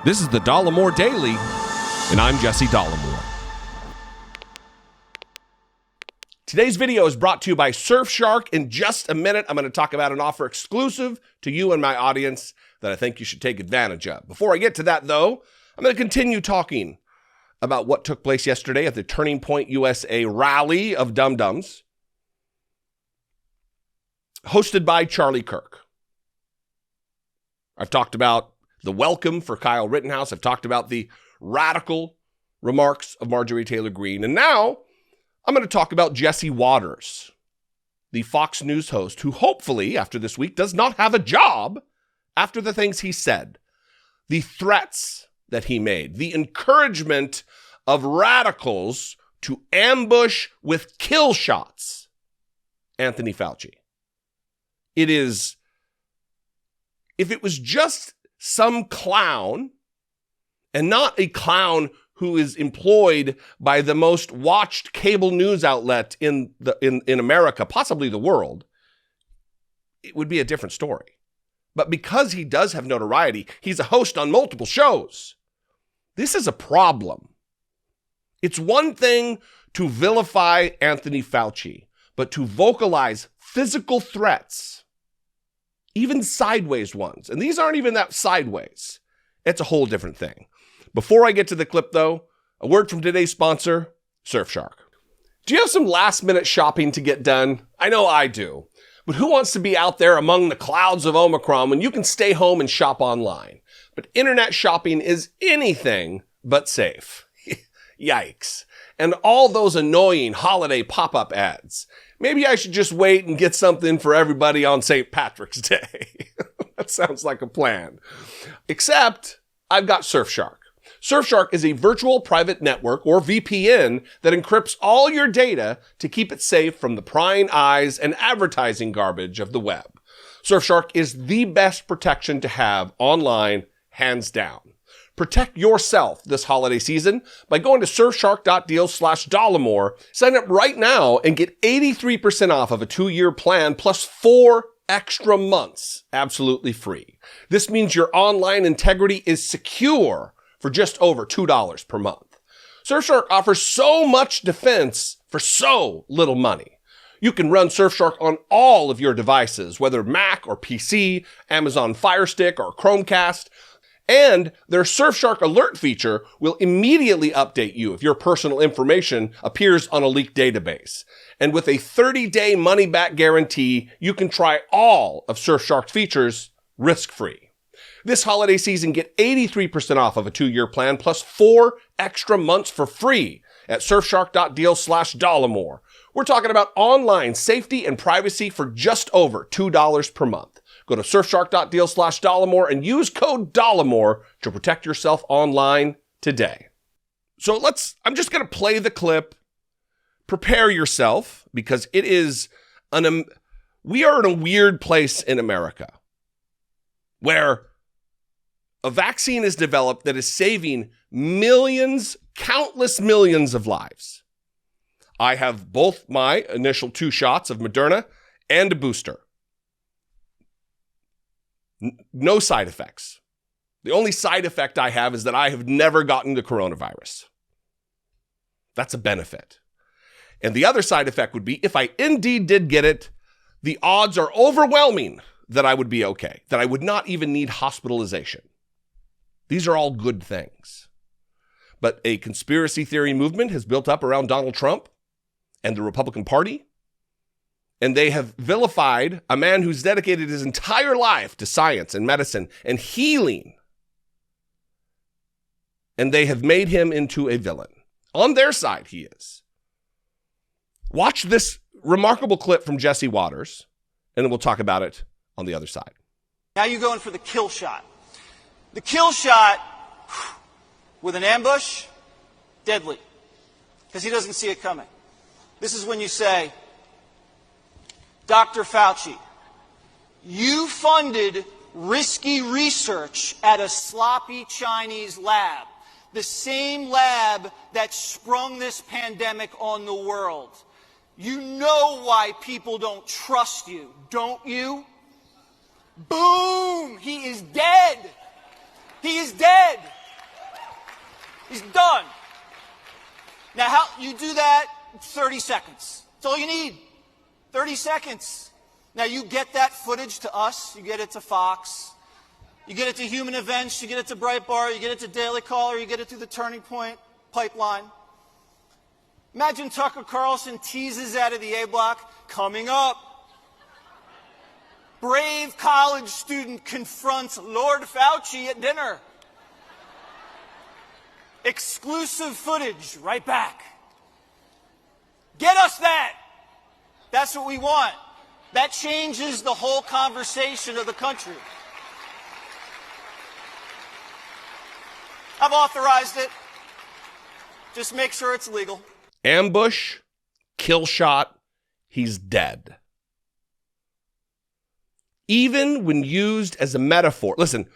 This is the Dollemore Daily, and I'm Jesse Dollemore. Today's video is brought to you by Surfshark. In just a minute, I'm going to talk about an offer exclusive to you and my audience that I think you should take advantage of. Before I get to that, though, I'm going to continue talking about what took place yesterday at the Turning Point USA rally of dum-dums, hosted by Charlie Kirk. I've talked about the welcome for Kyle Rittenhouse. I've talked about the radical remarks of Marjorie Taylor Greene. And now I'm going to talk about Jesse Watters, the Fox News host, who hopefully, after this week, does not have a job after the things he said, the threats that he made, the encouragement of radicals to ambush with kill shots Anthony Fauci. It is, if it was just some clown, and not a clown who is employed by the most watched cable news outlet in America, possibly the world, it would be a different story. But because he does have notoriety, he's a host on multiple shows. This is a problem. It's one thing to vilify Anthony Fauci, but to vocalize physical threats, even sideways ones, and these aren't even that sideways, it's a whole different thing. Before I get to the clip, though, a word from today's sponsor, Surfshark. Do you have some last-minute shopping to get done? I know I do. But who wants to be out there among the clouds of Omicron when you can stay home and shop online? But internet shopping is anything but safe. Yikes. And all those annoying holiday pop-up ads. Maybe I should just wait and get something for everybody on St. Patrick's Day. That sounds like a plan. Except I've got Surfshark. Surfshark is a virtual private network, or VPN, that encrypts all your data to keep it safe from the prying eyes and advertising garbage of the web. Surfshark is the best protection to have online, hands down. Protect yourself this holiday season by going to surfshark.deal/Dollemore. Sign up right now and get 83% off of a 2-year plan plus 4 extra months absolutely free. This means your online integrity is secure for just over $2 per month. Surfshark offers so much defense for so little money. You can run Surfshark on all of your devices, whether Mac or PC, Amazon Fire Stick or Chromecast. And their Surfshark alert feature will immediately update you if your personal information appears on a leaked database. And with a 30-day money-back guarantee, you can try all of Surfshark's features risk-free. This holiday season, get 83% off of a 2-year plan plus 4 extra months for free at surfshark.deal/Dollemore. We're talking about online safety and privacy for just over $2 per month. Go to surfshark.deal/Dollemore and use code Dollemore to protect yourself online today. So I'm just going to play the clip. Prepare yourself, because it is we are in a weird place in America where a vaccine is developed that is saving millions, countless millions of lives. I have both my initial 2 shots of Moderna and a booster. No side effects. The only side effect I have is that I have never gotten the coronavirus. That's a benefit. And the other side effect would be, if I indeed did get it, the odds are overwhelming that I would be okay, that I would not even need hospitalization. These are all good things. But a conspiracy theory movement has built up around Donald Trump and the Republican Party, and they have vilified a man who's dedicated his entire life to science and medicine and healing. And they have made him into a villain. On their side, he is. Watch this remarkable clip from Jesse Watters, and then we'll talk about it on the other side. Now you're going for the kill shot. The kill shot with an ambush, deadly, because he doesn't see it coming. This is when you say, Dr. Fauci, you funded risky research at a sloppy Chinese lab, the same lab that sprung this pandemic on the world. You know why people don't trust you, don't you? Boom! He is dead. He is dead. He's done. Now, how you do that? 30 seconds. That's all you need. 30 seconds. Now, you get that footage to us. You get it to Fox. You get it to Human Events. You get it to Breitbart. You get it to Daily Caller. You get it through the Turning Point pipeline. Imagine Tucker Carlson teases out of the A block. Coming up. Brave college student confronts Lord Fauci at dinner. Exclusive footage. Right back. Get us that. That's what we want. That changes the whole conversation of the country. I've authorized it. Just make sure it's legal. Ambush, kill shot, he's dead. Even when used as a metaphor. Listen,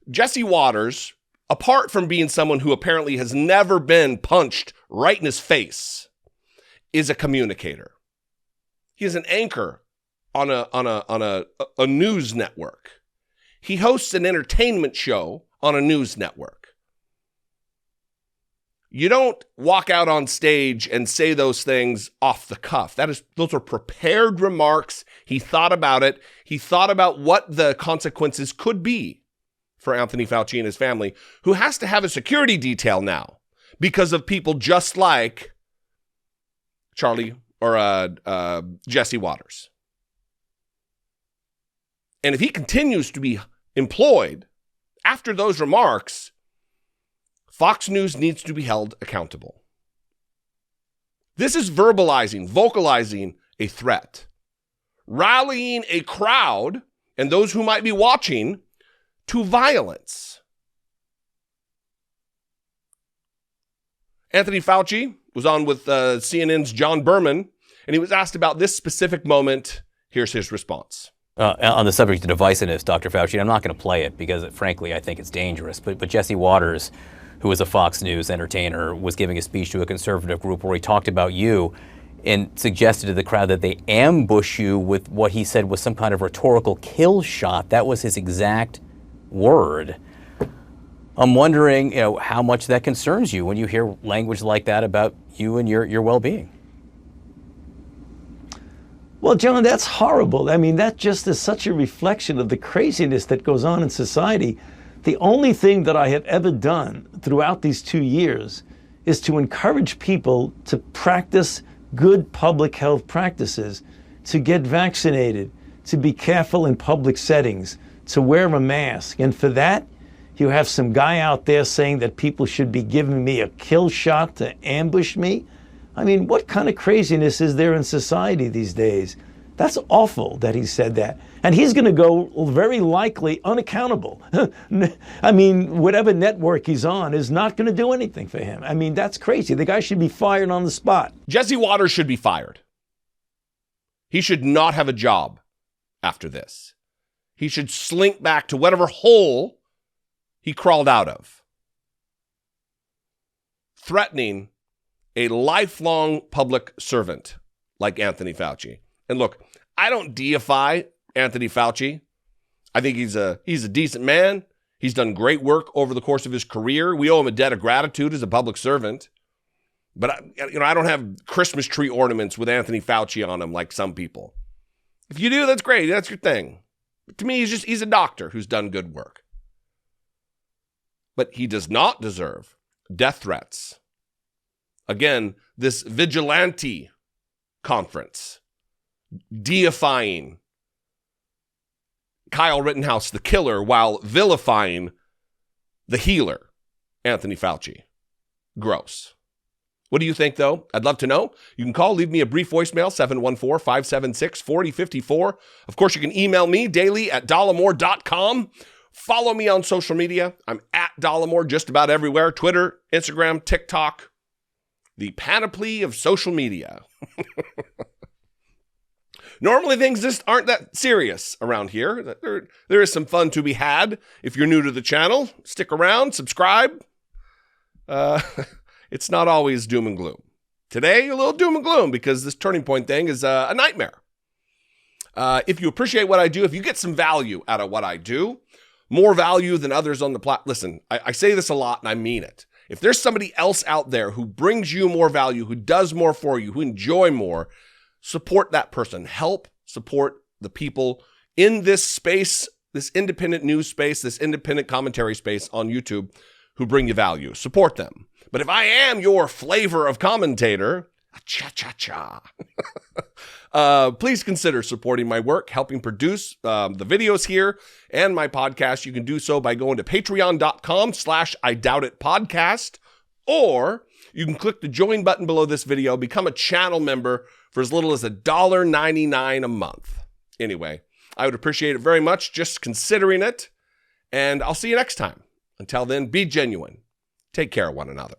Jesse Watters, apart from being someone who apparently has never been punched right in his face, is a communicator. He is an anchor on a news network. He hosts an entertainment show on a news network. You don't walk out on stage and say those things off the cuff. Those are prepared remarks. He thought about it. He thought about what the consequences could be for Anthony Fauci and his family, who has to have a security detail now because of people just like Charlie or Jesse Watters. And if he continues to be employed after those remarks, Fox News needs to be held accountable. This is vocalizing a threat, rallying a crowd and those who might be watching to violence. Anthony Fauci was on with CNN's John Berman, and he was asked about this specific moment. Here's his response. On the subject of divisiveness, Dr. Fauci, I'm not going to play it because, frankly, I think it's dangerous. But Jesse Watters, who is a Fox News entertainer, was giving a speech to a conservative group where he talked about you and suggested to the crowd that they ambush you with what he said was some kind of rhetorical kill shot. That was his exact word. I'm wondering, how much that concerns you when you hear language like that about you and your well-being. Well, John, that's horrible. I mean, that just is such a reflection of the craziness that goes on in society. The only thing that I have ever done throughout these 2 years is to encourage people to practice good public health practices, to get vaccinated, to be careful in public settings, to wear a mask. And for that, you have some guy out there saying that people should be giving me a kill shot to ambush me. I mean, what kind of craziness is there in society these days? That's awful that he said that. And he's going to go very likely unaccountable. I mean, whatever network he's on is not going to do anything for him. I mean, that's crazy. The guy should be fired on the spot. Jesse Watters should be fired. He should not have a job after this. He should slink back to whatever hole he crawled out of. Threatening a lifelong public servant like Anthony Fauci. And look, I don't deify Anthony Fauci. I think he's a decent man. He's done great work over the course of his career. We owe him a debt of gratitude as a public servant. But I don't have Christmas tree ornaments with Anthony Fauci on them like some people. If you do, that's great. That's your thing. But to me, he's a doctor who's done good work. But he does not deserve death threats. Again, this vigilante conference, deifying Kyle Rittenhouse, the killer, while vilifying the healer, Anthony Fauci. Gross. What do you think, though? I'd love to know. You can call, leave me a brief voicemail, 714-576-4054. Of course, you can email me daily at dollemore.com. Follow me on social media. I'm at Dollemore just about everywhere. Twitter, Instagram, TikTok. The panoply of social media. Normally things just aren't that serious around here. There is some fun to be had. If you're new to the channel, stick around, subscribe. It's not always doom and gloom. Today, a little doom and gloom because this Turning Point thing is a nightmare. If you appreciate what I do, if you get some value out of what I do, more value than others on the platform. Listen, I say this a lot and I mean it. If there's somebody else out there who brings you more value, who does more for you, who enjoy more, support that person. Help support the people in this space, this independent news space, this independent commentary space on YouTube who bring you value. Support them. But if I am your flavor of commentator, cha-cha-cha, please consider supporting my work, helping produce the videos here and my podcast. You can do so by going to patreon.com/IDoubtItPodcast, or you can click the join button below this video, become a channel member for as little as $1.99 a month. Anyway, I would appreciate it very much just considering it, and I'll see you next time. Until then, be genuine. Take care of one another.